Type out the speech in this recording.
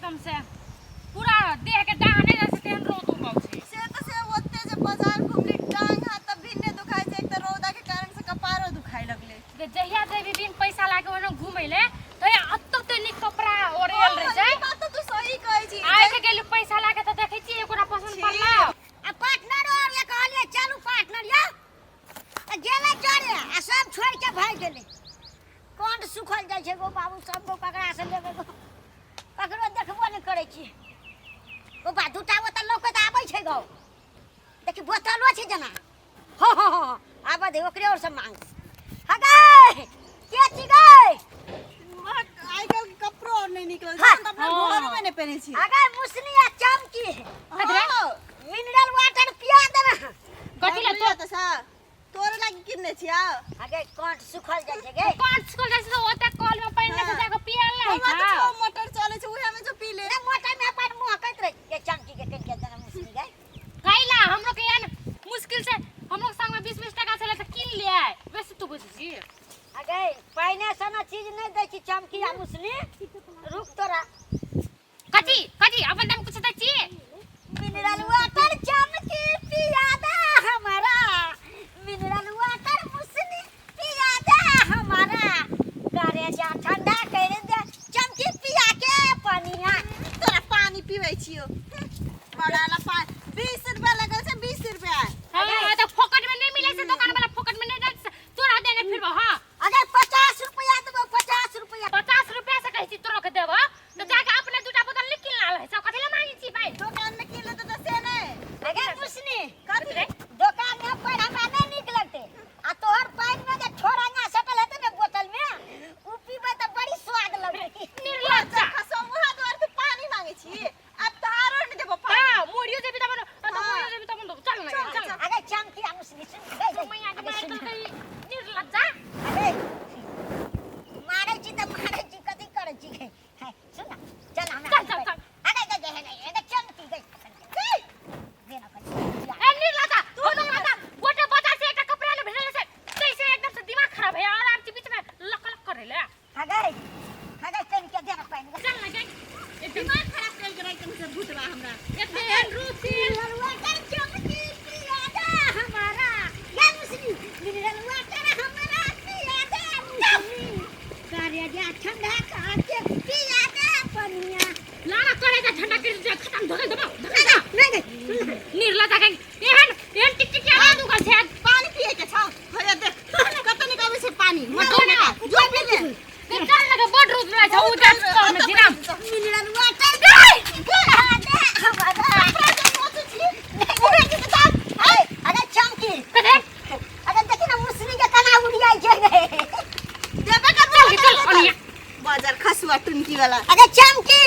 एकदम से पूरा देह के डाहने जैसे तेन रोद उगल छे से ओते जे बाजार घुमली टांग हाथ तब भिन्ने दुखाई छे एक त रौदा के कारण से कपारो दुखाई लगले जे जहिया देवी बिन पैसा लागे ओने घुमैले तो अत्तो ते नि कपड़ा ओरेल रह जाय बात तो तू सही कहै छी आइ के गेलु पैसा लागे त देखै छी एकोरा पसंद पड़ला आ पार्टनर और ये कहलिए चलू पार्टनर या आ गेले चढ़े आ सब छोड़ के भाग गेले कोन सुखल जाय छै गो बाबू सब गो पकड़ा से लेबे गो ककरो देखबो नै करै छी ओ बा दूटा बोतल लोक त आबै छै गो देखि बोतलो छै जना हो आबा दे ओकरे और सब मांग हगे के छी गए आई कल कपड़ो और नहीं निकल छै त अपना घर में नै पहने छी हगे मुसनी आ चमकी मिनरल वाटर पिया दे ना कथि ले तो सा तोरे लागि किन्ने छिया हगे कोन सुखल जाय छै गे कोन स्कूल जाय छै ओते कॉल में पानी लेके जाके पियल नै हमरा है तो मोटर चले छै उहे में जो पी ले ना मोटा में अपन मुंह कहत रहे के चमकी के कन के जना मुसनी गए कैला हमरो के यान मुश्किल से हमरो संग में 20-20 टका चले त किन ले वैसे तू बुझी छी अगे पहिने सना चीज नहीं दै छी चमकी आ मुसनी रुक तोरा कथि अपन दाम कुछ दै छी मिनरल वाटर चमकी पिया दे हमारा मिनरल वाटर मुसनी पिया दे हमारा करे जा ठंडा कर दे चमकी पिया के पानिया तोरा पानी पीबै छियो बड़ा ला 20 रुपया लगल छै 20 रुपया हां त फोकट में नहीं मिले से दुकान वाला फोकट में नहीं दे तोरा देने फिरबो हां अगर 50 रुपया देबो 50 रुपया 50 रुपया से कहै छी तोरा के देबो तो जाके अपने दूटा बोतल निकल ला है सब कथि ले मांगी छी भाई दुकान में किन ले त से नै अगर मुसनी कथि रे दुकान में पर हमरा नहीं निक लगते आ तोहर पाइन में जे छोड़ांगा सटल हेते ने बोतल में उ पीबे त बड़ी स्वाद लगे निर्लज्जा खसो मुहा द्वार पे पानी मांगे छी अब तारो नै देबो पानी हां मोड़ियो देबी तब मोड़ियो देबी तब चल ना चल अगर चमकी आ मुसनी सुन गई तो मैया के मार कर निर्लज्जा अरे मारे छी त मारे छी कथि करे छी है सुन ना चल हमरा चल अरे गए है नहीं अगर चमकी गई देना पड़ेगा ए निर्लज्जा तू निर्लज्जा गोटे बजा से एक कपड़ा ले भेजले से कैसे एकदम से दिमाग खराब है और आपके बीच में लक लक करे ले हगे कन के देना पड़ेगा चल ना गई दिमाग खराब कर के राखन से भूतवा हमरा एते रूसी मिनरल वाटर चमकी पिया दे हमारा या मुसनी मिनरल वाटर हमारा पिया दे मुसनी करे जा ठंडा करके पिया दे पनिया लाना करे जा ठंडा कर दे खत्म धके दबा नहीं निर्लज्जा के एहन टिक टिक आ दुकान से पानी पिए के छ होय दे कत निकाबे छै पानी मोटो ना जो पी ले चल लगे बड़ रोज ला छ उ दस कर में जिना मिनरल वाटर पिया दे हमारा अरे चमकी कदे अगर देखी ना मुसनी के कना उड़ियाई छै देबे कर चल अनिया बाजार खसुआ टुनकी वाला अगर चमकी